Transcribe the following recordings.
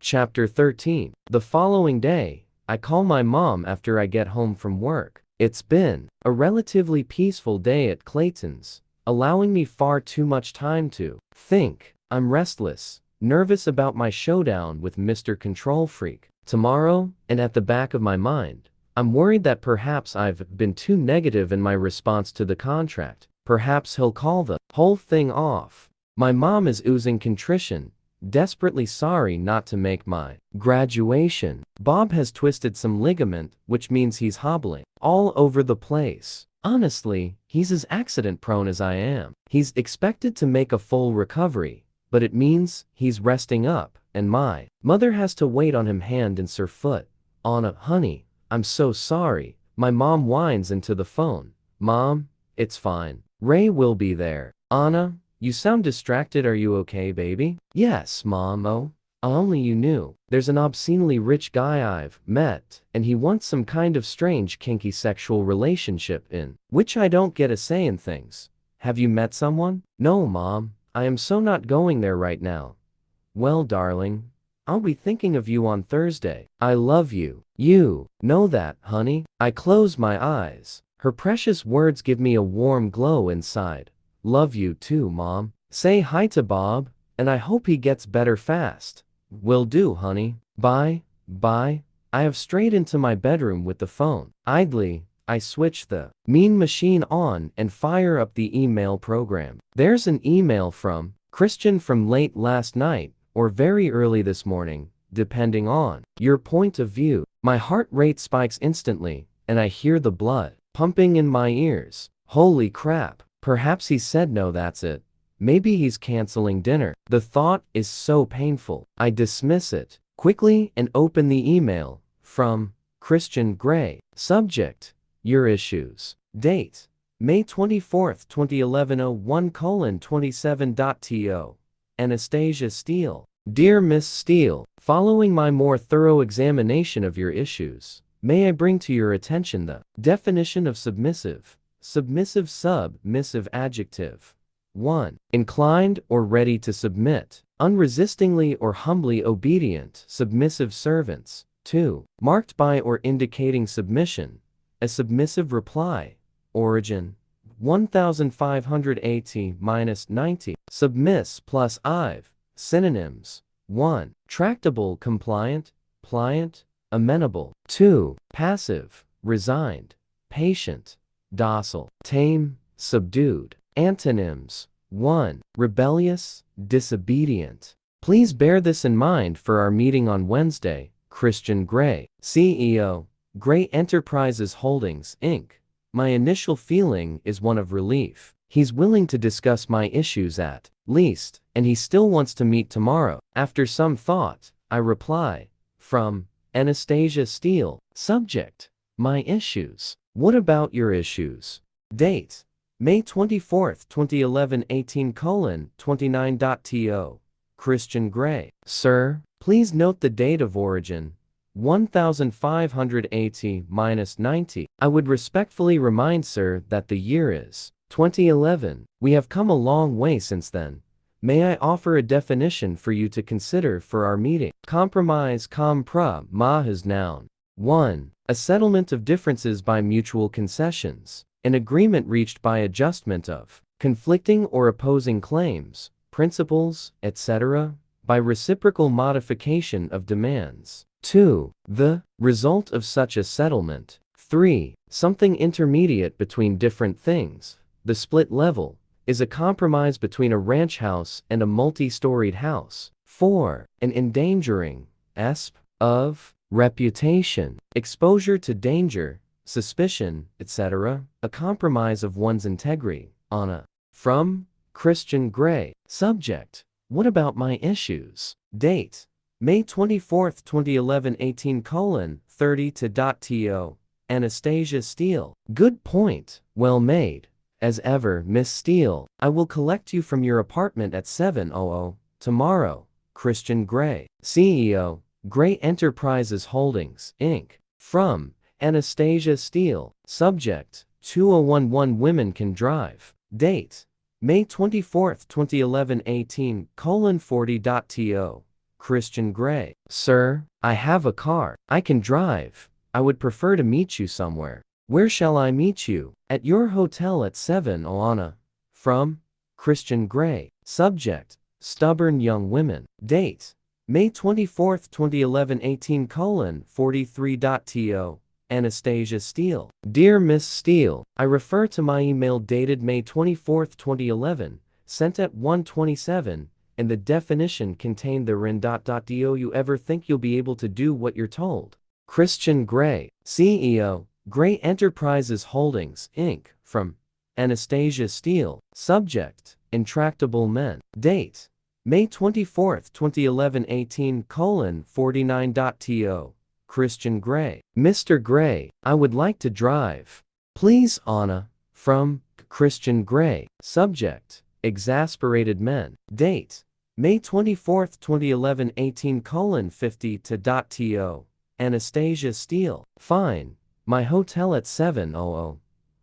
Chapter 13. The following day, I call my mom after I get home from work. It's been a relatively peaceful day at Clayton's, allowing me far too much time to think. I'm restless, nervous about my showdown with Mr. Control Freak tomorrow, and at the back of my mind, I'm worried that perhaps I've been too negative in my response to the contract. Perhaps he'll call the whole thing off. My mom is oozing contrition, desperately sorry not to make my graduation. Bob has twisted some ligament, which means he's hobbling all over the place. Honestly, he's as accident-prone as I am. He's expected to make a full recovery, but it means he's resting up, and my mother has to wait on him hand and foot. Anna, honey, I'm so sorry. My mom whines into the phone. Mom, it's fine. Ray will be there. Anna, you sound distracted. Are you okay, baby? Yes, Mom. Oh, only you knew. There's an obscenely rich guy I've met, and he wants some kind of strange kinky sexual relationship in which I don't get a say in things. Have you met someone? No, Mom. I am so not going there right now. Well, darling, I'll be thinking of you on Thursday. I love you. You know that, honey? I close my eyes. Her precious words give me a warm glow inside. Love you too, Mom. Say hi to Bob, and I hope he gets better fast. Will do, honey. Bye. Bye. I have strayed into my bedroom with the phone. Idly, I switch the mean machine on and fire up the email program. There's an email from Christian from late last night, or very early this morning, depending on your point of view. My heart rate spikes instantly, and I hear the blood pumping in my ears. Holy crap. Perhaps he said no, that's it. Maybe he's canceling dinner. The thought is so painful. I dismiss it quickly and open the email from Christian Gray. Subject: Your issues. Date: May 24th, 2011 01:27.to. Anastasia Steele. Dear Miss Steele, following my more thorough examination of your issues, may I bring to your attention the definition of submissive. Submissive submissive adjective. 1. Inclined or ready to submit, unresistingly or humbly obedient, submissive servants. 2. Marked by or indicating submission, a submissive reply. Origin: 1580-90. Submiss plus I've. Synonyms: 1. Tractable, compliant, pliant, amenable. 2. Passive, resigned, patient, docile, tame, subdued. Antonyms: 1. Rebellious, disobedient. Please bear this in mind for our meeting on Wednesday. Christian Gray, CEO, Gray Enterprises Holdings, Inc. My initial feeling is one of relief. He's willing to discuss my issues at least, and he still wants to meet tomorrow. After some thought, I reply, from Anastasia Steele. Subject: My issues. What about your issues? Date: May 24th, 2011 18:29.to. Christian Gray. Sir, please note the date of origin: 1580-90. I would respectfully remind sir that the year is 2011. We have come a long way since then. May I offer a definition for you to consider for our meeting? Compromise compromise noun. 1. A settlement of differences by mutual concessions. An agreement reached by adjustment of conflicting or opposing claims, principles, etc., by reciprocal modification of demands. 2. The result of such a settlement. 3. Something intermediate between different things. The split level is a compromise between a ranch house and a multi-storied house. 4. An endangering of reputation, exposure to danger, suspicion, etc., a compromise of one's integrity. Anna. From Christian Gray. Subject: What about my issues? Date: May 24th, 2011 18:30.to. Anastasia Steele. Good point. Well made. As ever, Miss Steele, I will collect you from your apartment at 7:00 tomorrow. Christian Gray, CEO, Gray Enterprises Holdings, Inc. From Anastasia Steele. Subject: 2011 Women Can Drive. Date: May 24th, 2011 18:40.to. Christian Grey. Sir, I have a car. I can drive. I would prefer to meet you somewhere. Where shall I meet you? At your hotel at 7 Oana. From Christian Grey. Subject: stubborn young women. Date: May 24, 2011 18:43.to. Anastasia Steele. Dear Miss Steele, I refer to my email dated May 24, 2011, sent at 1:27, and the definition contained therein. Do you ever think you'll be able to do what you're told? Christian Grey, CEO, Grey Enterprises Holdings, Inc., from Anastasia Steele. Subject: intractable men. Date: May 24, 2011 18:49.to. Christian Grey. Mr. Grey, I would like to drive. Please, Anna. From Christian Grey. Subject: exasperated men. Date: May 24, 2011 18:50.to. Anastasia Steele. Fine. My hotel at 7:00.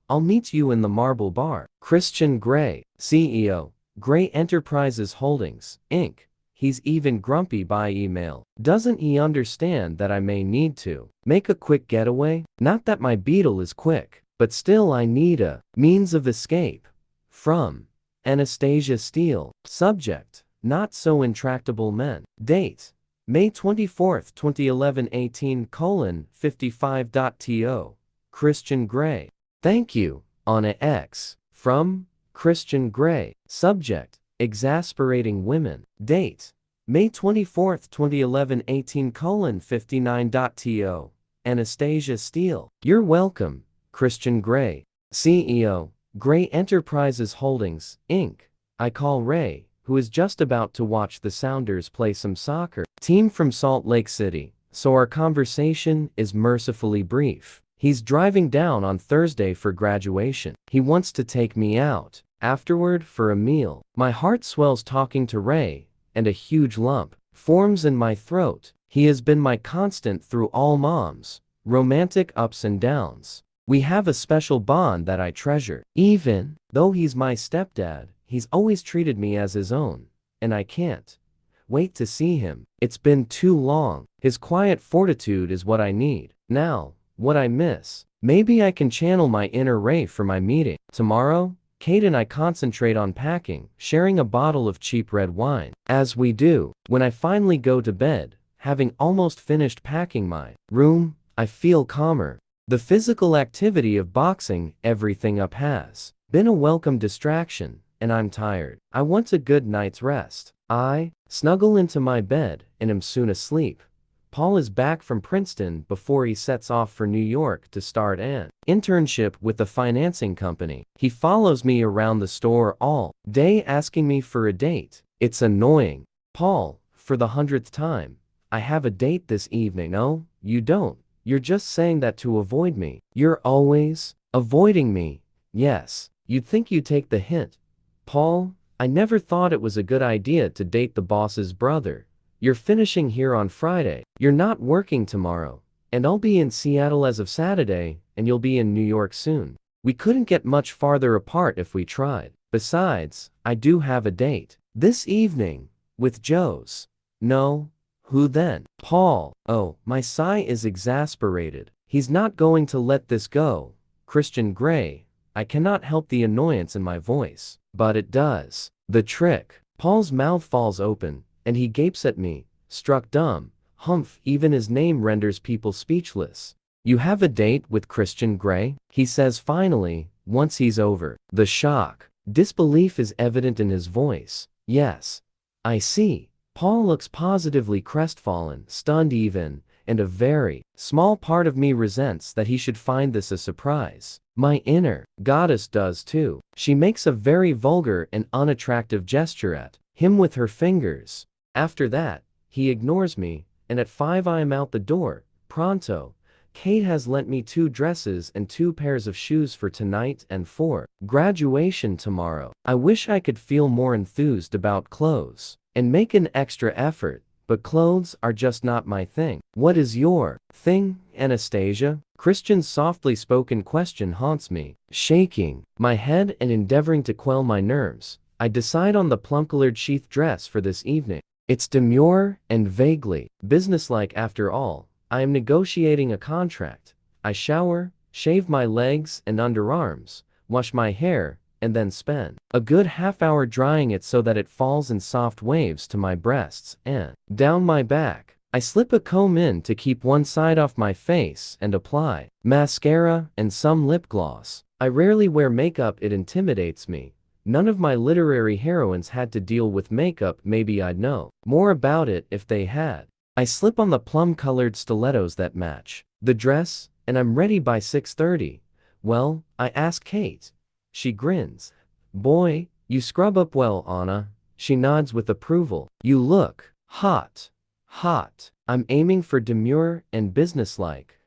I'll meet you in the Marble Bar. Christian Grey, CEO, Grey Enterprises Holdings, Inc. He's even grumpy by email. Doesn't he understand that I may need to make a quick getaway? Not that my Beetle is quick, but still I need a means of escape. From Anastasia Steele. Subject: not so intractable men. Date: May 24, 2011 18:55.to. Christian Grey. Thank you, Anna X. From Christian Grey. Subject: exasperating women. Date: May 24, 2011 18:59.to. Anastasia Steele. You're welcome, Christian Grey, CEO, Grey Enterprises Holdings, Inc. I call Ray, who is just about to watch the Sounders play some soccer team from Salt Lake City, so our conversation is mercifully brief. He's driving down on Thursday for graduation. He wants to take me out afterward for a meal. My heart swells talking to Ray, and a huge lump forms in my throat. He has been my constant through all Mom's romantic ups and downs. We have a special bond that I treasure. Even though he's my stepdad, he's always treated me as his own, and I can't wait to see him. It's been too long. His quiet fortitude is what I need. Now, what I miss. Maybe I can channel my inner Ray for my meeting. Tomorrow, Kate and I concentrate on packing, sharing a bottle of cheap red wine. As we do, when I finally go to bed, having almost finished packing my room, I feel calmer. The physical activity of boxing everything up has been a welcome distraction, and I'm tired. I want a good night's rest. I snuggle into my bed and am soon asleep. Paul is back from Princeton before he sets off for New York to start an internship with a financing company. He follows me around the store all day asking me for a date. It's annoying. Paul, for the 100th time, I have a date this evening. No, you don't. You're just saying that to avoid me. You're always avoiding me. Yes, you'd think you'd take the hint. Paul, I never thought it was a good idea to date the boss's brother. You're finishing here on Friday. You're not working tomorrow. And I'll be in Seattle as of Saturday, and you'll be in New York soon. We couldn't get much farther apart if we tried. Besides, I do have a date this evening with Joe's. No? Who then? Paul. Oh, my sigh is exasperated. He's not going to let this go. Christian Grey. I cannot help the annoyance in my voice, but it does the trick. Paul's mouth falls open, and he gapes at me, struck dumb. Humph, even his name renders people speechless. You have a date with Christian Grey? He says finally, once he's over. The shock, disbelief is evident in his voice. Yes. I see. Paul looks positively crestfallen, stunned even, and a very small part of me resents that he should find this a surprise. My inner goddess does too. She makes a very vulgar and unattractive gesture at him with her fingers. After that, he ignores me, and at 5 I am out the door, pronto. Kate has lent me 2 dresses and 2 pairs of shoes for tonight and for graduation tomorrow. I wish I could feel more enthused about clothes and make an extra effort, but clothes are just not my thing. What is your thing, Anastasia? Christian's softly spoken question haunts me. Shaking my head and endeavoring to quell my nerves, I decide on the plum-colored sheath dress for this evening. It's demure and vaguely businesslike after all. I am negotiating a contract. I shower, shave my legs and underarms, wash my hair, and then spend a good half-hour drying it so that it falls in soft waves to my breasts and down my back. I slip a comb in to keep one side off my face and apply mascara and some lip gloss. I rarely wear makeup, it intimidates me. None of my literary heroines had to deal with makeup, maybe I'd know more about it if they had. I slip on the plum-colored stilettos that match the dress, and I'm ready by 6:30. Well, I ask Kate. She grins. Boy, you scrub up well, Anna. She nods with approval. You look hot. Hot. I'm aiming for demure and businesslike.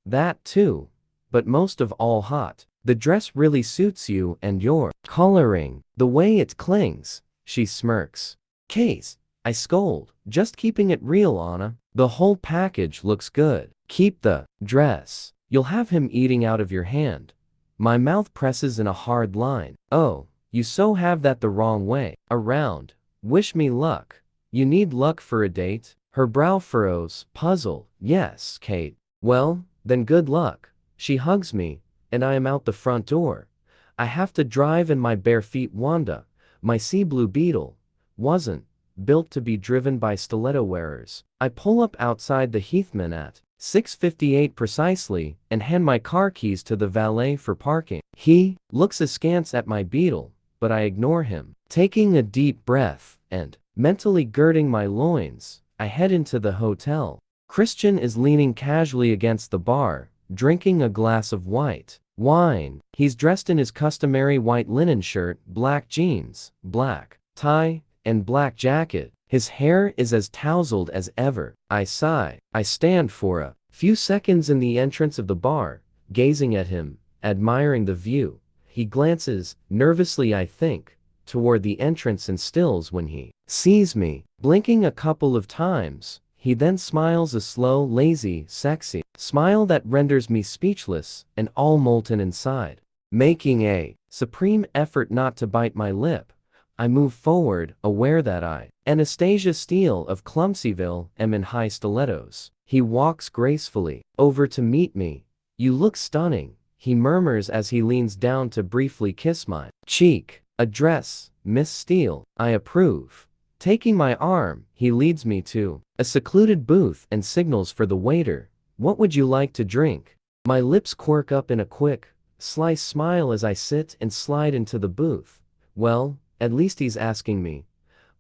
That too. But most of all hot. The dress really suits you and your coloring. The way it clings. She smirks. Case. I scold. Just keeping it real, Anna. The whole package looks good. Keep the dress. You'll have him eating out of your hand. My mouth presses in a hard line. Oh, you so have that the wrong way around. Wish me luck. You need luck for a date? Her brow furrows, puzzled. Yes, Kate. Well, then good luck. She hugs me, and I am out the front door. I have to drive in my bare feet. Wanda, my sea blue beetle, wasn't built to be driven by stiletto wearers. I pull up outside the Heathman at 6:58 precisely and hand my car keys to the valet for parking. He looks askance at my beetle, but I ignore him. Taking a deep breath and mentally girding my loins, I head into the hotel. Christian is leaning casually against the bar, drinking a glass of white wine. He's dressed in his customary white linen shirt, black jeans, black tie, and black jacket. His hair is as tousled as ever. I sigh. I stand for a few seconds in the entrance of the bar, gazing at him, admiring the view. He glances, nervously I think, toward the entrance and stills when he sees me, blinking a couple of times. He then smiles a slow, lazy, sexy smile that renders me speechless and all molten inside. Making a supreme effort not to bite my lip, I move forward, aware that I, Anastasia Steele of Clumsyville, am in high stilettos. He walks gracefully over to meet me. You look stunning, he murmurs as he leans down to briefly kiss my cheek. A dress, Miss Steele. I approve. Taking my arm, he leads me to a secluded booth and signals for the waiter. What would you like to drink? My lips quirk up in a quick, sly smile as I sit and slide into the booth. Well, at least he's asking me.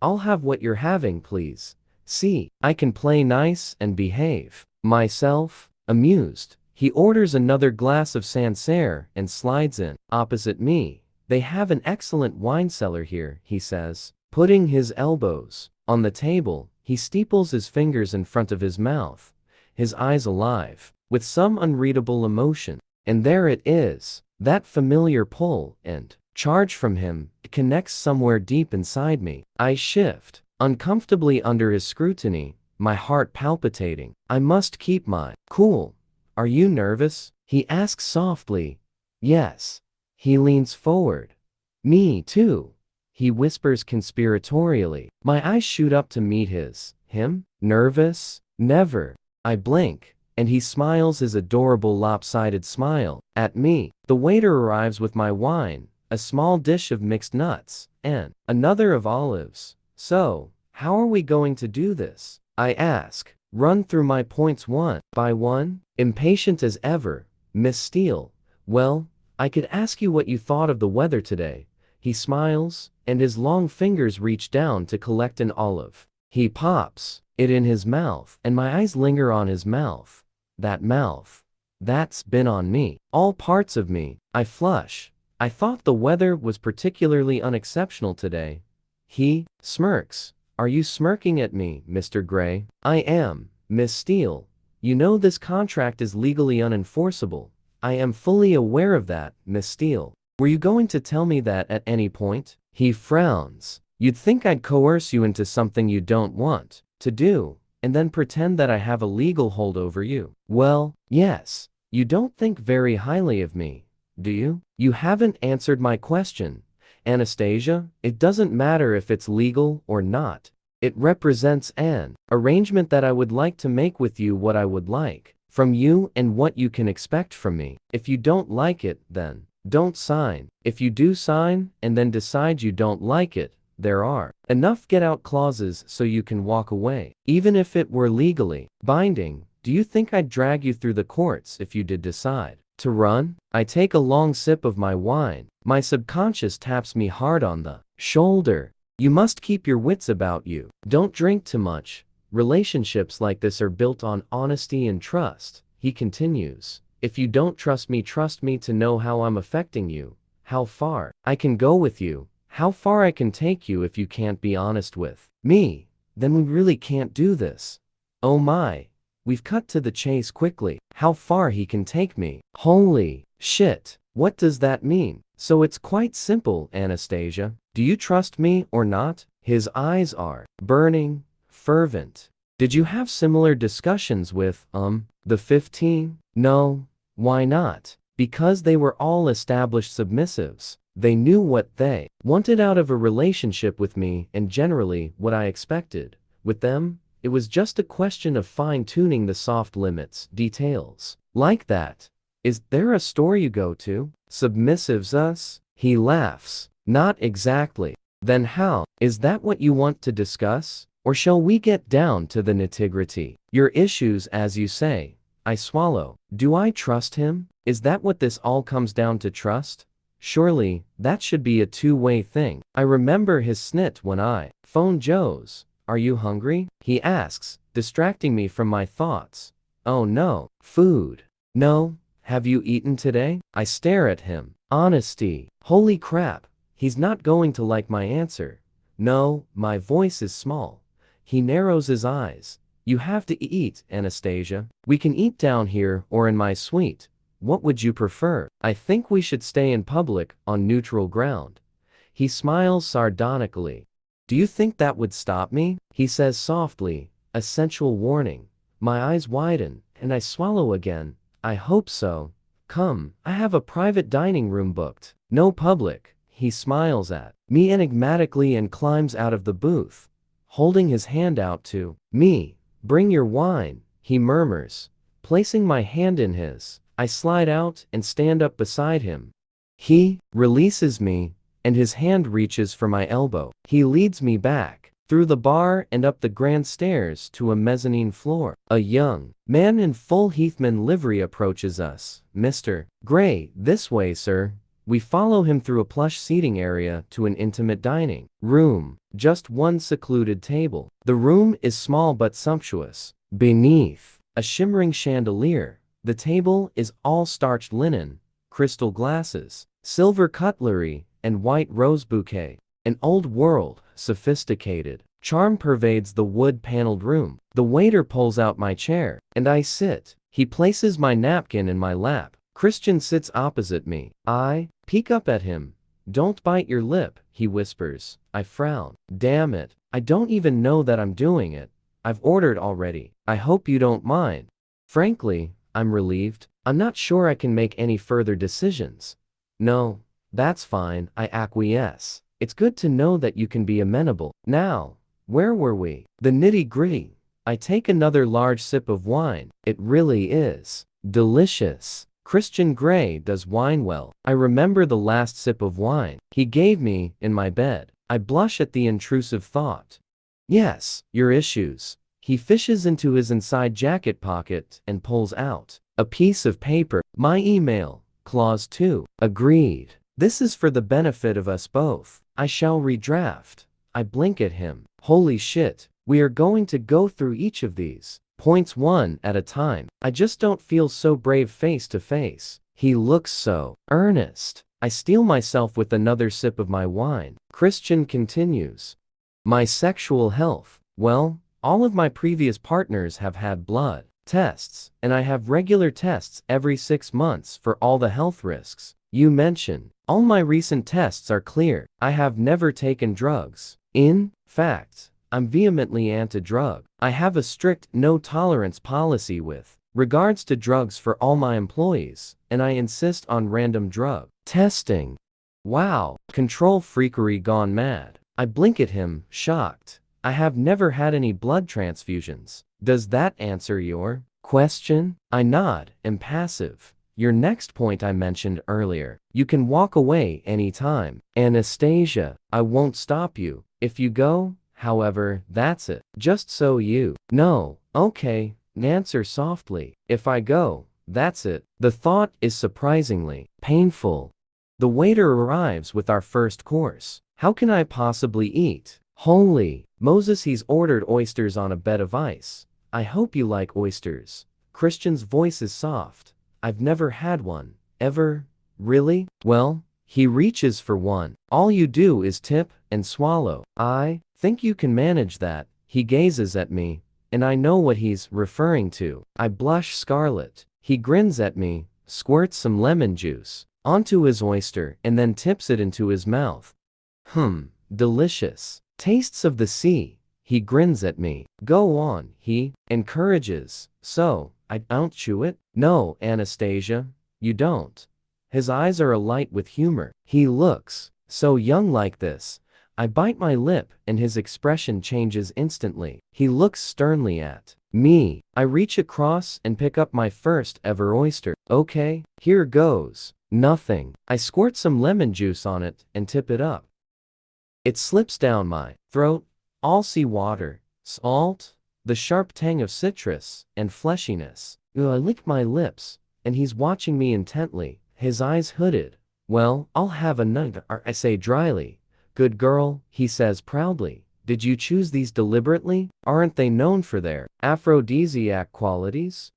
I'll have what you're having, please. See, I can play nice and behave myself. Amused, he orders another glass of Sancerre and slides in. Opposite me, they have an excellent wine cellar here, he says. Putting his elbows on the table, he steeples his fingers in front of his mouth, his eyes alive with some unreadable emotion. And there it is, that familiar pull and charge from him. It connects somewhere deep inside me. I shift uncomfortably under his scrutiny, my heart palpitating. I must keep my cool. Are you nervous? He asks softly. Yes. He leans forward. Me too. He whispers conspiratorially. My eyes shoot up to meet his. Him? Nervous? Never. I blink, and he smiles his adorable lopsided smile at me. The waiter arrives with my wine, a small dish of mixed nuts, and another of olives. So, how are we going to do this? I ask. Run through my points one by one? Impatient as ever, Miss Steele. Well, I could ask you what you thought of the weather today. He smiles, and his long fingers reach down to collect an olive. He pops it in his mouth, and my eyes linger on his mouth. That mouth. That's been on me. All parts of me. I flush. I thought the weather was particularly unexceptional today. He smirks. Are you smirking at me, Mr. Gray? I am, Miss Steele. You know this contract is legally unenforceable. I am fully aware of that, Miss Steele. Were you going to tell me that at any point? He frowns. You'd think I'd coerce you into something you don't want to do, and then pretend that I have a legal hold over you. Well, yes. You don't think very highly of me, do you? You haven't answered my question. Anastasia, it doesn't matter if it's legal or not. It represents an arrangement that I would like to make with you, what I would like from you and what you can expect from me. If you don't like it, then don't sign. If you do sign and then decide you don't like it, there are enough get-out clauses so you can walk away. Even if it were legally binding, do you think I'd drag you through the courts if you did decide to run? I take a long sip of my wine. My subconscious taps me hard on the shoulder. You must keep your wits about you. Don't drink too much. Relationships like this are built on honesty and trust. He continues. If you don't trust me to know how I'm affecting you, how far I can go with you, how far I can take you. If you can't be honest with me, then we really can't do this. Oh my. We've cut to the chase quickly. How far he can take me. Holy shit. What does that mean? So it's quite simple, Anastasia. Do you trust me or not? His eyes are burning, fervent. Did you have similar discussions with, the 15? No. Why not? Because they were all established submissives. They knew what they wanted out of a relationship with me and generally what I expected. With them, it was just a question of fine-tuning the soft limits, details. Like that. Is there a store you go to? Submissives us? He laughs. Not exactly. Then how? Is that what you want to discuss? Or shall we get down to the nitty-gritty? Your issues, as you say. I swallow. Do I trust him? Is that what this all comes down to, trust? Surely, that should be a two-way thing. I remember his snit when I phoned Joe's. Are you hungry? He asks, distracting me from my thoughts. Oh no. Food. No. Have you eaten today? I stare at him. Honesty. Holy crap. He's not going to like my answer. No, my voice is small. He narrows his eyes. You have to eat, Anastasia. We can eat down here or in my suite. What would you prefer? I think we should stay in public, on neutral ground. He smiles sardonically. Do you think that would stop me? He says softly, a sensual warning. My eyes widen, and I swallow again. I hope so. Come, I have a private dining room booked. No public. He smiles at me enigmatically and climbs out of the booth, holding his hand out to me. Bring your wine, he murmurs, placing my hand in his. I slide out and stand up beside him. He releases me, and his hand reaches for my elbow. He leads me back, through the bar and up the grand stairs to a mezzanine floor. A young man in full Heathman livery approaches us. Mr. Gray, this way, sir. We follow him through a plush seating area to an intimate dining room. Just one secluded table. The room is small but sumptuous. Beneath a shimmering chandelier, the table is all starched linen, crystal glasses, silver cutlery, and white rose bouquet. An old-world, sophisticated charm pervades the wood-paneled room. The waiter pulls out my chair, and I sit. He places my napkin in my lap. Christian sits opposite me. I peek up at him. Don't bite your lip, he whispers. I frown. Damn it. I don't even know that I'm doing it. I've ordered already. I hope you don't mind. Frankly, I'm relieved. I'm not sure I can make any further decisions. No, that's fine, I acquiesce. It's good to know that you can be amenable. Now, where were we? The nitty-gritty. I take another large sip of wine. It really is delicious. Christian Grey does wine well. I remember the last sip of wine he gave me in my bed. I blush at the intrusive thought. Yes, your issues. He fishes into his inside jacket pocket and pulls out a piece of paper. My email. Clause 2. Agreed. This is for the benefit of us both. I shall redraft. I blink at him. Holy shit. We are going to go through each of these points one at a time. I just don't feel so brave face to face. He looks so earnest. I steel myself with another sip of my wine. Christian continues. My sexual health. Well, all of my previous partners have had blood tests, and I have regular tests every 6 months for all the health risks you mention. All my recent tests are clear. I have never taken drugs. In fact, I'm vehemently anti-drug. I have a strict no-tolerance policy with regards to drugs for all my employees, and I insist on random drug testing. Wow, control freakery gone mad. I blink at him, shocked. I have never had any blood transfusions. Does that answer your question? I nod, impassive. Your next point I mentioned earlier. You can walk away anytime. Anastasia, I won't stop you. If you go, however, that's it. Just so you know. Okay, answer softly. If I go, that's it. The thought is surprisingly painful. The waiter arrives with our first course. How can I possibly eat? Holy Moses, he's ordered oysters on a bed of ice. I hope you like oysters. Christian's voice is soft. I've never had one. Ever? Really? Well, he reaches for one. All you do is tip and swallow. I think you can manage that. He gazes at me, and I know what he's referring to. I blush scarlet. He grins at me, squirts some lemon juice onto his oyster, and then tips it into his mouth. Delicious. Tastes of the sea. He grins at me. Go on, he encourages. So, I don't chew it? No, Anastasia, you don't. His eyes are alight with humor. He looks so young like this. I bite my lip and his expression changes instantly. He looks sternly at me. I reach across and pick up my first ever oyster. Okay, here goes. Nothing. I squirt some lemon juice on it and tip it up. It slips down my throat, all seawater, salt, the sharp tang of citrus, and fleshiness. I lick my lips, and he's watching me intently, his eyes hooded. Well, I'll have another, I say dryly. Good girl, he says proudly. Did you choose these deliberately? Aren't they known for their aphrodisiac qualities?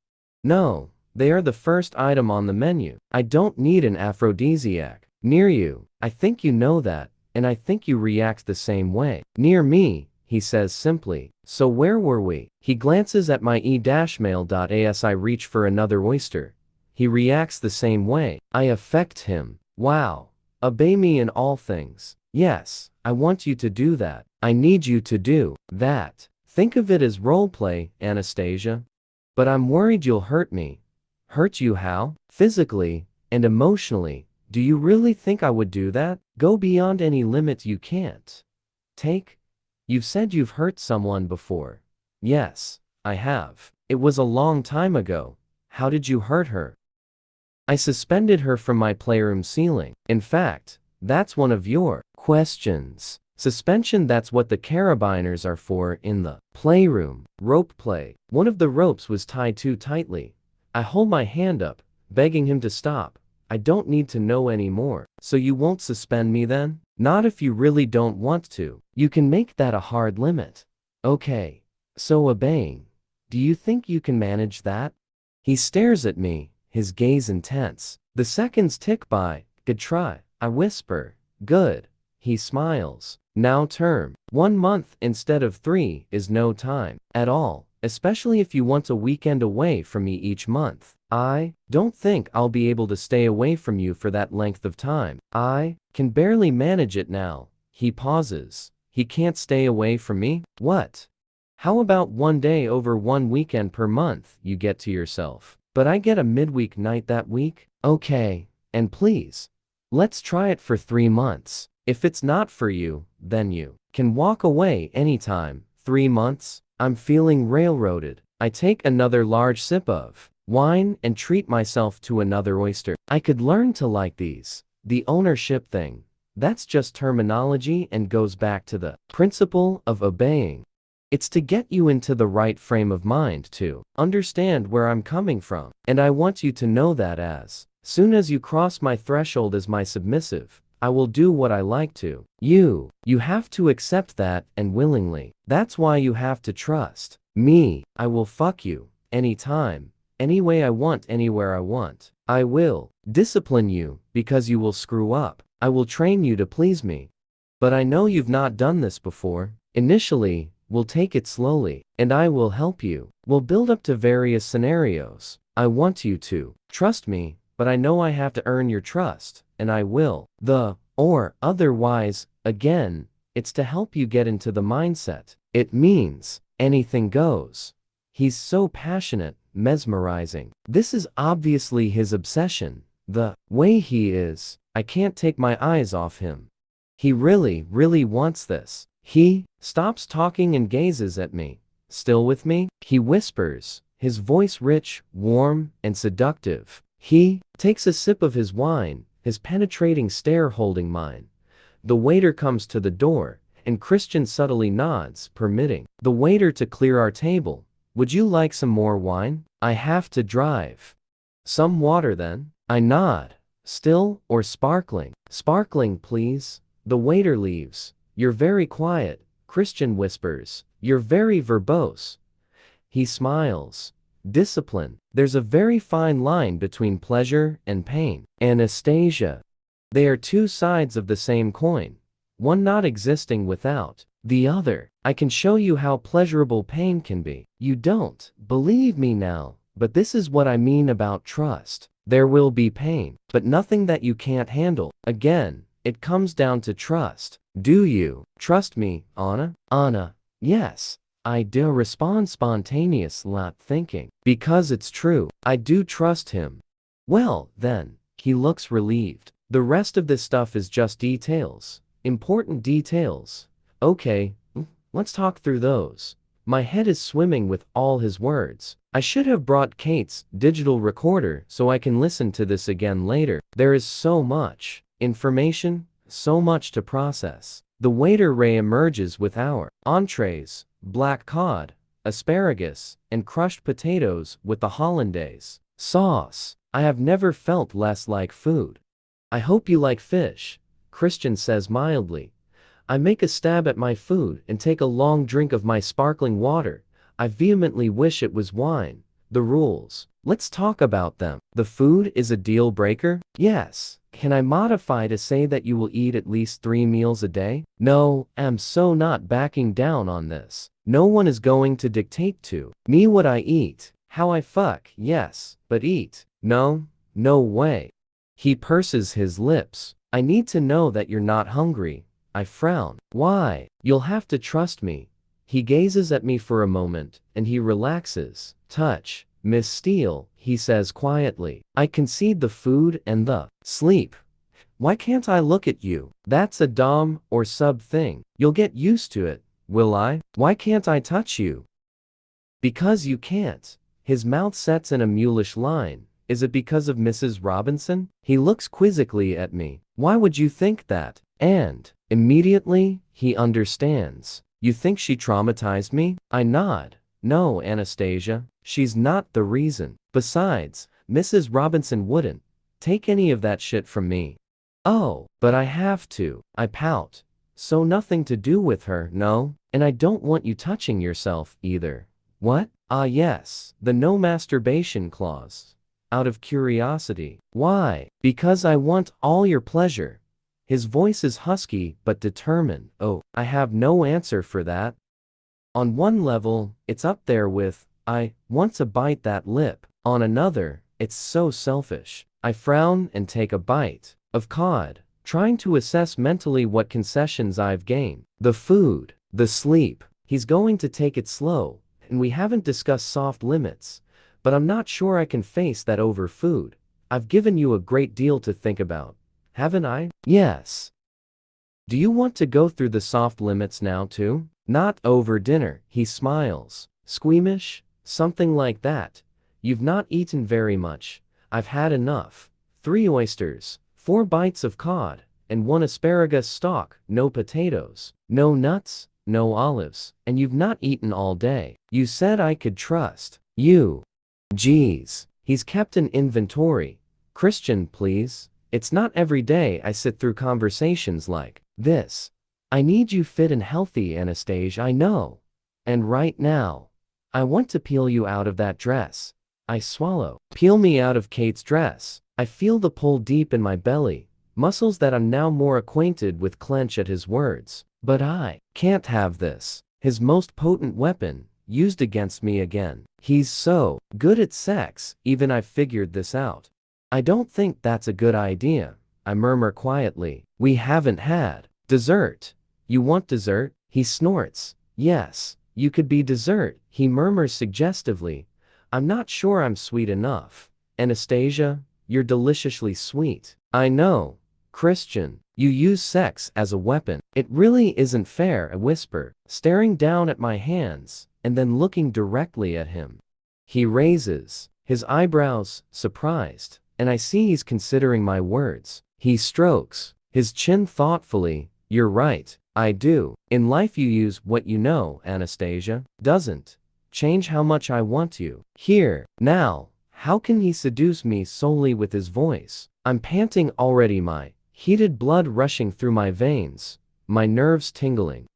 No, they are the first item on the menu. I don't need an aphrodisiac near you. I think you know that, and I think you react the same way. Near me, he says simply. So where were we? He glances at my e-mail.as. I reach for another oyster. He reacts the same way. I affect him. Wow. Obey me in all things. Yes, I want you to do that. I need you to do that. Think of it as roleplay, Anastasia. But I'm worried you'll hurt me. Hurt you how? Physically and emotionally. Do you really think I would do that? Go beyond any limit you can't take? You've said you've hurt someone before. Yes, I have. It was a long time ago. How did you hurt her? I suspended her from my playroom ceiling. In fact, that's one of your questions. Suspension, that's what the carabiners are for in the playroom. Rope play. One of the ropes was tied too tightly. I hold my hand up, begging him to stop. I don't need to know anymore. So you won't suspend me then? Not if you really don't want to. You can make that a hard limit. Okay. So obeying. Do you think you can manage that? He stares at me, his gaze intense. The seconds tick by. Good try. I whisper. Good. He smiles. Now term. 1 month instead of 3 is no time at all, especially if you want a weekend away from me each month. I don't think I'll be able to stay away from you for that length of time. I can barely manage it now. He pauses. He can't stay away from me? What? How about 1 day over 1 weekend per month you get to yourself? But I get a midweek night that week? Okay. And please, let's try it for 3 months. If it's not for you, then you can walk away anytime. 3 months? I'm feeling railroaded. I take another large sip of wine and treat myself to another oyster. I could learn to like these. The ownership thing. That's just terminology and goes back to the principle of obeying. It's to get you into the right frame of mind to understand where I'm coming from. And I want you to know that as soon as you cross my threshold as my submissive, I will do what I like to. You have to accept that and willingly. That's why you have to trust me. I will fuck you anytime, any way I want, anywhere I want. I will discipline you because you will screw up. I will train you to please me. But I know you've not done this before. Initially, we'll take it slowly, and I will help you. We'll build up to various scenarios. I want you to trust me, but I know I have to earn your trust, and I will. Or otherwise, again, it's to help you get into the mindset. It means anything goes. He's so passionate, mesmerizing. This is obviously his obsession. The way he is, I can't take my eyes off him. He really, really wants this. He stops talking and gazes at me. Still with me? He whispers, his voice rich, warm, and seductive. He takes a sip of his wine, his penetrating stare holding mine. The waiter comes to the door, and Christian subtly nods, permitting the waiter to clear our table. Would you like some more wine? I have to drive. Some water then? I nod. Still or sparkling? Sparkling, please. The waiter leaves. You're very quiet, Christian whispers. You're very verbose. He smiles. Discipline. There's a very fine line between pleasure and pain. Anastasia. They are two sides of the same coin, one not existing without the other. I can show you how pleasurable pain can be. You don't believe me now, but this is what I mean about trust. There will be pain, but nothing that you can't handle. Again, it comes down to trust. Do you trust me, Anna? Anna, yes. I do respond spontaneous, not thinking. Because it's true, I do trust him. Well, then, he looks relieved. The rest of this stuff is just details. Important details. Okay, let's talk through those. My head is swimming with all his words. I should have brought Kate's digital recorder so I can listen to this again later. There is so much information, so much to process. The waiter re-emerges with our entrees, black cod, asparagus, and crushed potatoes with the hollandaise sauce. I have never felt less like food. I hope you like fish, Christian says mildly. I make a stab at my food and take a long drink of my sparkling water. I vehemently wish it was wine. The rules. Let's talk about them. The food is a deal breaker? Yes. Can I modify to say that you will eat at least 3 meals a day? No, I'm so not backing down on this. No one is going to dictate to me what I eat. How I fuck, yes, but eat. No, no way. He purses his lips. I need to know that you're not hungry. I frown. Why? You'll have to trust me. He gazes at me for a moment, and he relaxes. Touch. Miss Steele, he says quietly. I concede the food and the sleep. Why can't I look at you? That's a dom or sub thing. You'll get used to it, will I? Why can't I touch you? Because you can't. His mouth sets in a mulish line. Is it because of Mrs. Robinson? He looks quizzically at me. Why would you think that? And immediately, he understands. You think she traumatized me? I nod. No, Anastasia. She's not the reason. Besides, Mrs. Robinson wouldn't take any of that shit from me. Oh, but I have to. I pout. So nothing to do with her, no? And I don't want you touching yourself, either. What? Ah yes, the no masturbation clause. Out of curiosity. Why? Because I want all your pleasure. His voice is husky but determined. Oh, I have no answer for that. On one level, it's up there with, I want to bite that lip. On another, it's so selfish. I frown and take a bite of cod, trying to assess mentally what concessions I've gained. The food, the sleep. He's going to take it slow, and we haven't discussed soft limits. But I'm not sure I can face that over food. I've given you a great deal to think about, haven't I? Yes. Do you want to go through the soft limits now too? Not over dinner, he smiles. Squeamish? Something like that. You've not eaten very much. I've had enough. 3 oysters, 4 bites of cod, and 1 asparagus stalk, no potatoes, no nuts, no olives, and you've not eaten all day. You said I could trust you. Geez, he's kept an inventory. Christian, please. It's not every day I sit through conversations like this. I need you fit and healthy, Anastasia, I know. And right now, I want to peel you out of that dress. I swallow. Peel me out of Kate's dress. I feel the pull deep in my belly, muscles that I'm now more acquainted with clench at his words. But I can't have this. His most potent weapon, used against me again. He's so good at sex, even I've figured this out. I don't think that's a good idea, I murmur quietly. We haven't had dessert. You want dessert? He snorts. Yes, you could be dessert, he murmurs suggestively. I'm not sure I'm sweet enough. Anastasia, you're deliciously sweet. I know. Christian, you use sex as a weapon. It really isn't fair, I whisper, staring down at my hands, and then looking directly at him. He raises his eyebrows, surprised, and I see he's considering my words. He strokes his chin thoughtfully. You're right, I do. In life you use what you know, Anastasia. Doesn't change how much I want you. Here, now, how can he seduce me solely with his voice? I'm panting already, my heated blood rushing through my veins, my nerves tingling.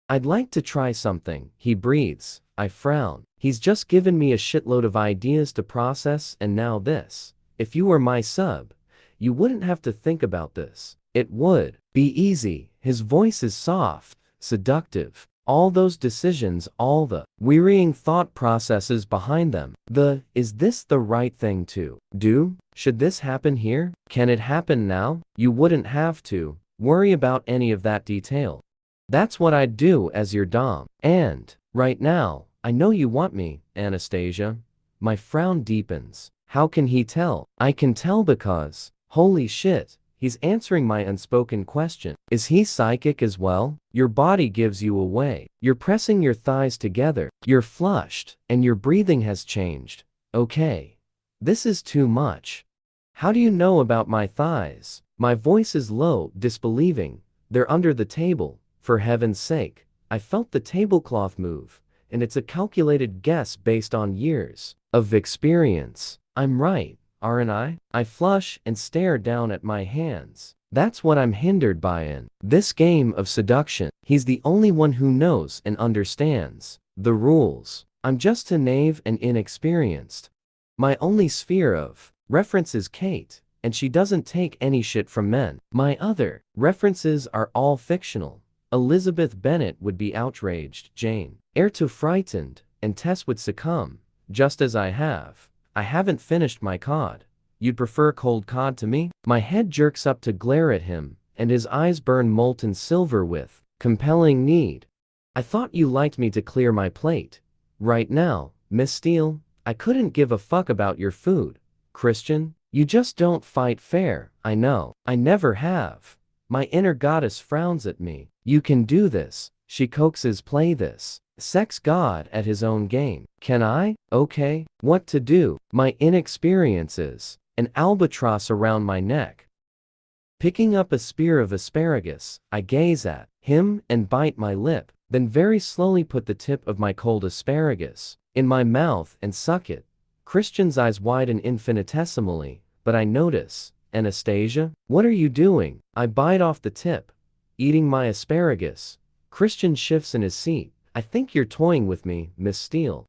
I'd like to try something, he breathes. I frown. He's just given me a shitload of ideas to process, and now this. If you were my sub, you wouldn't have to think about this. It would be easy. His voice is soft, seductive. All those decisions, all the wearying thought processes behind them. Is this the right thing to do? Should this happen here? Can it happen now? You wouldn't have to worry about any of that detail. That's what I'd do as your dom. And right now, I know you want me, Anastasia. My frown deepens. How can he tell? I can tell because, holy shit, he's answering my unspoken question. Is he psychic as well? Your body gives you away. You're pressing your thighs together. You're flushed, and your breathing has changed. Okay. This is too much. How do you know about my thighs? My voice is low, disbelieving. They're under the table. For heaven's sake. I felt the tablecloth move, and it's a calculated guess based on years of experience. I'm right, aren't I? I flush and stare down at my hands. That's what I'm hindered by in this game of seduction. He's the only one who knows and understands the rules. I'm just a knave and inexperienced. My only sphere of reference is Kate, and she doesn't take any shit from men. My other references are all fictional. Elizabeth Bennet would be outraged, Jane Eyre too frightened, and Tess would succumb, just as I have. I haven't finished my cod. You'd prefer cold cod to me? My head jerks up to glare at him, and his eyes burn molten silver with compelling need. I thought you liked me to clear my plate. Right now, Miss Steele, I couldn't give a fuck about your food. Christian, you just don't fight fair, I know. I never have. My inner goddess frowns at me. You can do this, she coaxes, play this sex god at his own game. Can I? Okay. What to do? My inexperience is an albatross around my neck. Picking up a spear of asparagus, I gaze at him and bite my lip, then very slowly put the tip of my cold asparagus in my mouth and suck it. Christian's eyes widen infinitesimally, but I notice. Anastasia? What are you doing? I bite off the tip, eating my asparagus. Christian shifts in his seat. I think you're toying with me, Miss Steele.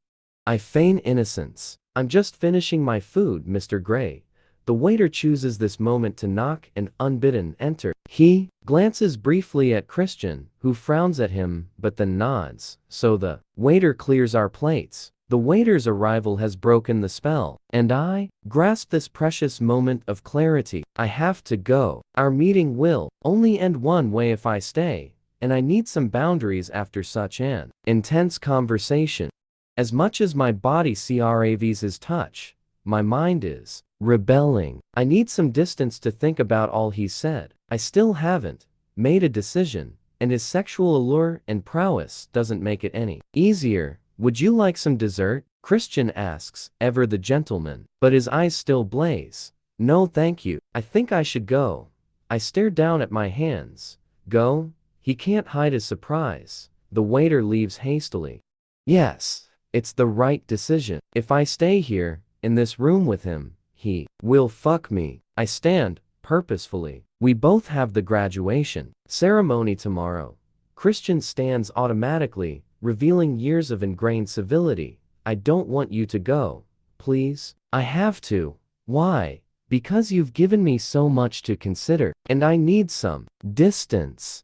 I feign innocence. I'm just finishing my food, Mr. Gray. The waiter chooses this moment to knock and, unbidden, enter. He glances briefly at Christian, who frowns at him, but then nods. So the waiter clears our plates. The waiter's arrival has broken the spell, and I grasp this precious moment of clarity. I have to go. Our meeting will only end one way if I stay, and I need some boundaries after such an intense conversation. As much as my body craves his touch, my mind is rebelling. I need some distance to think about all he said. I still haven't made a decision, and his sexual allure and prowess doesn't make it any easier. Would you like some dessert? Christian asks, ever the gentleman, but his eyes still blaze. No thank you. I think I should go. I stare down at my hands. Go? He can't hide his surprise. The waiter leaves hastily. Yes, it's the right decision. If I stay here, in this room with him, he will fuck me. I stand, purposefully. We both have the graduation ceremony tomorrow. Christian stands automatically, revealing years of ingrained civility. I don't want you to go. Please? I have to. Why? Because you've given me so much to consider, and I need some distance.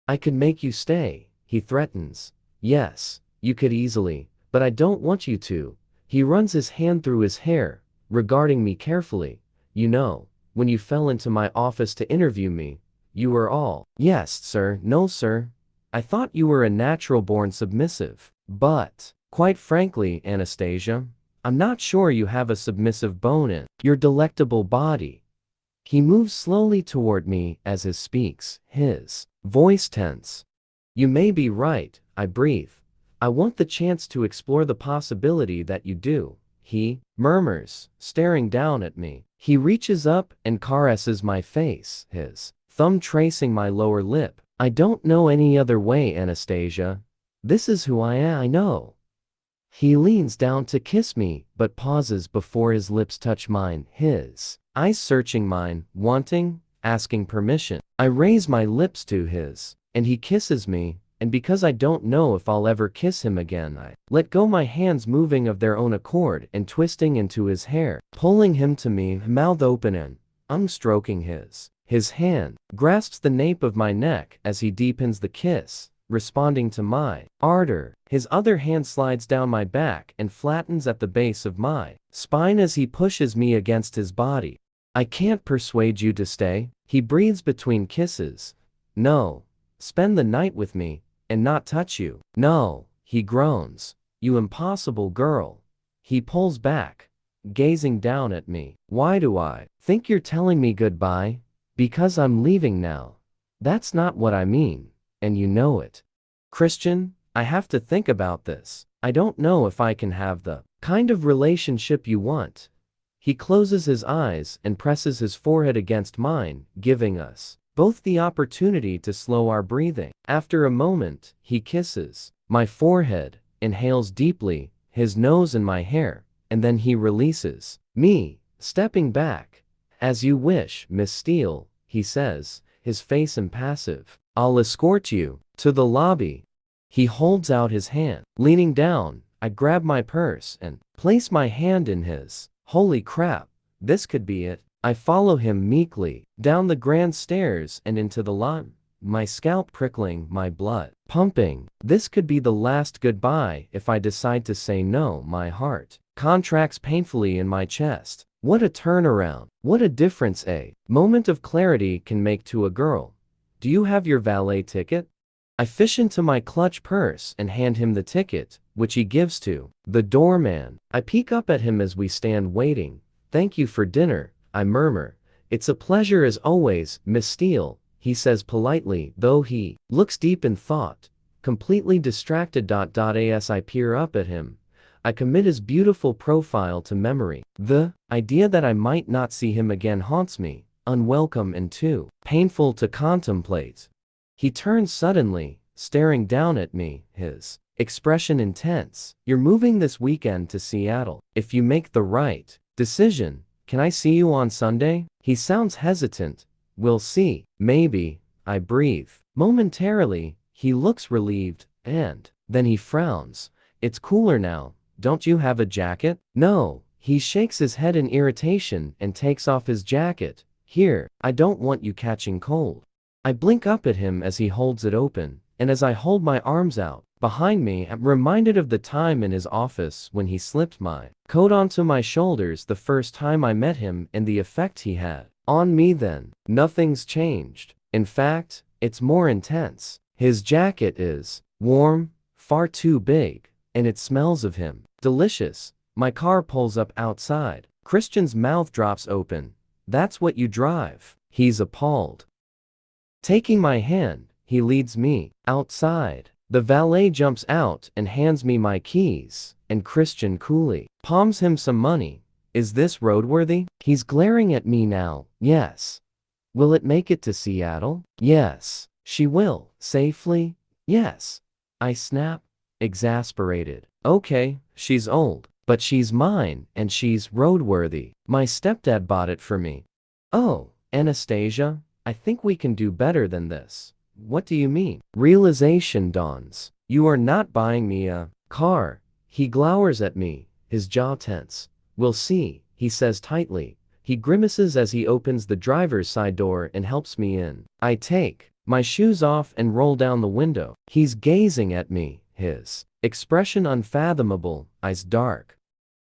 I could make you stay, he threatens. Yes, you could easily, but I don't want you to. He runs his hand through his hair, regarding me carefully. You know, when you fell into my office to interview me, you were all, yes, sir, no, sir. I thought you were a natural-born submissive. But, quite frankly, Anastasia, I'm not sure you have a submissive bone in your delectable body. He moves slowly toward me as he speaks, his voice tense. You may be right, I breathe. I want the chance to explore the possibility that you do, he murmurs, staring down at me. He reaches up and caresses my face, his thumb tracing my lower lip. I don't know any other way, Anastasia. This is who I am, I know. He leans down to kiss me, but pauses before his lips touch mine, his eyes searching mine, wanting, asking permission. I raise my lips to his, and he kisses me, and because I don't know if I'll ever kiss him again, I let go, my hands moving of their own accord and twisting into his hair, pulling him to me, mouth open and stroking his. His hand grasps the nape of my neck as he deepens the kiss, responding to my ardor. His other hand slides down my back and flattens at the base of my spine as he pushes me against his body. I can't persuade you to stay, he breathes between kisses. No. Spend the night with me, and not touch you. No, he groans. You impossible girl. He pulls back, gazing down at me. Why do I think you're telling me goodbye? Because I'm leaving now. That's not what I mean, and you know it. Christian, I have to think about this. I don't know if I can have the kind of relationship you want. He closes his eyes and presses his forehead against mine, giving us both the opportunity to slow our breathing. After a moment, he kisses my forehead, inhales deeply, his nose in my hair, and then he releases me, stepping back. As you wish, Miss Steele, he says, his face impassive. I'll escort you to the lobby. He holds out his hand. Leaning down, I grab my purse and place my hand in his. Holy crap, this could be it. I follow him meekly, down the grand stairs and into the lawn, my scalp prickling, my blood pumping. This could be the last goodbye if I decide to say no. My heart contracts painfully in my chest. What a turnaround. What a difference a moment of clarity can make to a girl. Do you have your valet ticket? I fish into my clutch purse and hand him the ticket, which he gives to the doorman. I peek up at him as we stand waiting. Thank you for dinner, I murmur. It's a pleasure as always, Miss Steele, he says politely, though he looks deep in thought, completely distracted. As I peer up at him, I commit his beautiful profile to memory. The idea that I might not see him again haunts me, unwelcome and too painful to contemplate. He turns suddenly, staring down at me, his expression intense. You're moving this weekend to Seattle. If you make the right decision, can I see you on Sunday? He sounds hesitant. We'll see. Maybe. I breathe. Momentarily, he looks relieved, and then he frowns. It's cooler now. Don't you have a jacket? No. He shakes his head in irritation and takes off his jacket. Here, I don't want you catching cold. I blink up at him as he holds it open, and as I hold my arms out behind me, I'm reminded of the time in his office when he slipped my coat onto my shoulders the first time I met him and the effect he had on me then. Nothing's changed. In fact, it's more intense. His jacket is warm, far too big, and it smells of him. Delicious. My car pulls up outside. Christian's mouth drops open. That's what you drive. He's appalled. Taking my hand, he leads me outside. The valet jumps out and hands me my keys, and Christian coolly palms him some money. Is this roadworthy? He's glaring at me now. Yes. Will it make it to Seattle? Yes. She will. Safely? Yes. I snap, exasperated. Okay, she's old, but she's mine, and she's roadworthy. My stepdad bought it for me. Oh, Anastasia, I think we can do better than this. What do you mean? Realization dawns. You are not buying me a car. He glowers at me, his jaw tense. We'll see, he says tightly. He grimaces as he opens the driver's side door and helps me in. I take my shoes off and roll down the window. He's gazing at me, his expression unfathomable, eyes dark.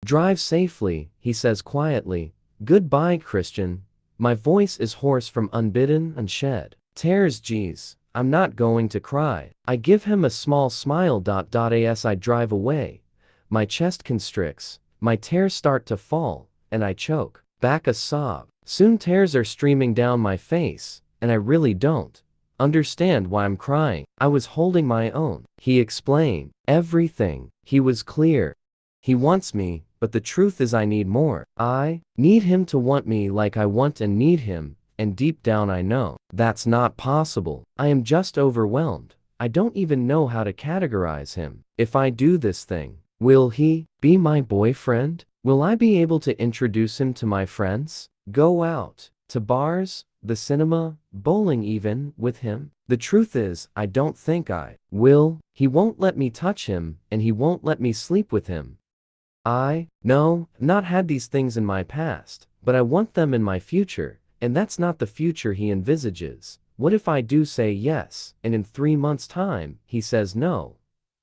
Drive safely, he says quietly. Goodbye, Christian. My voice is hoarse from unbidden and shed tears. Geez, I'm not going to cry. I give him a small smile. As I drive away, my chest constricts, my tears start to fall, and I choke back a sob. Soon tears are streaming down my face, and I really don't understand why I'm crying. I was holding my own. He explained everything. He was clear. He wants me, but the truth is I need more. I need him to want me like I want and need him, and deep down I know that's not possible. I am just overwhelmed. I don't even know how to categorize him. If I do this thing, will he be my boyfriend? Will I be able to introduce him to my friends? Go out to bars, the cinema, bowling even, with him? The truth is, I don't think I will. He won't let me touch him, and he won't let me sleep with him. No, not had these things in my past, but I want them in my future, and that's not the future he envisages. What if I do say yes, and in 3 months' time, he says no?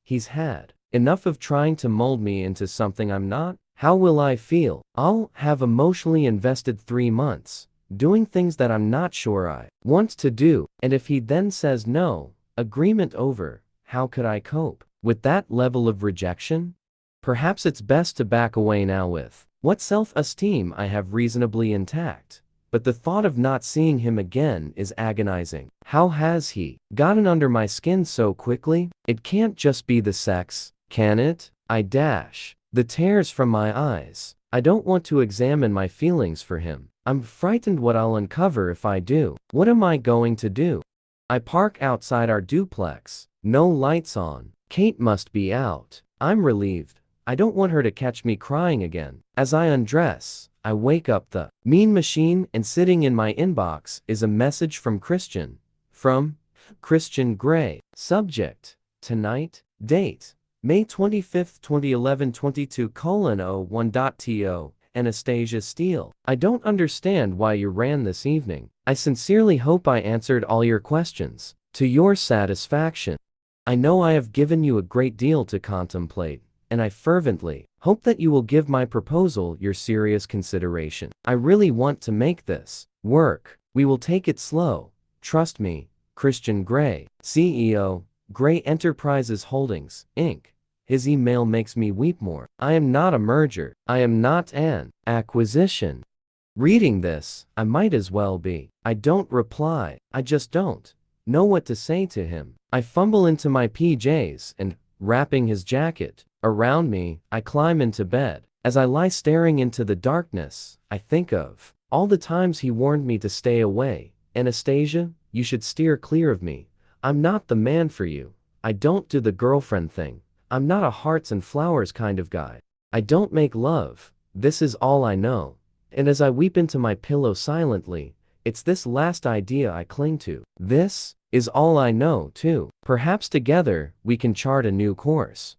He's had enough of trying to mold me into something I'm not? How will I feel? I'll have emotionally invested 3 months, doing things that I'm not sure I want to do, and if he then says no, agreement over, how could I cope with that level of rejection? Perhaps it's best to back away now with what self-esteem I have reasonably intact. But the thought of not seeing him again is agonizing. How has he gotten under my skin so quickly? It can't just be the sex, can it? I dash the tears from my eyes. I don't want to examine my feelings for him. I'm frightened what I'll uncover if I do. What am I going to do? I park outside our duplex. No lights on. Kate must be out. I'm relieved. I don't want her to catch me crying again. As I undress, I wake up the mean machine, and sitting in my inbox is a message from Christian. From Christian Gray. Subject: tonight. Date: May 25, 2011 22:01.to. Anastasia Steele. I don't understand why you ran this evening. I sincerely hope I answered all your questions to your satisfaction. I know I have given you a great deal to contemplate, and I fervently hope that you will give my proposal your serious consideration. I really want to make this work. We will take it slow. Trust me. Christian Gray, CEO, Gray Enterprises Holdings, Inc. His email makes me weep more. I am not a merger. I am not an acquisition. Reading this, I might as well be. I don't reply. I just don't know what to say to him. I fumble into my PJs and, wrapping his jacket around me, I climb into bed. As I lie staring into the darkness, I think of all the times he warned me to stay away. Anastasia, you should steer clear of me. I'm not the man for you. I don't do the girlfriend thing. I'm not a hearts and flowers kind of guy. I don't make love. This is all I know. And as I weep into my pillow silently, it's this last idea I cling to. This is all I know, too. Perhaps together, we can chart a new course.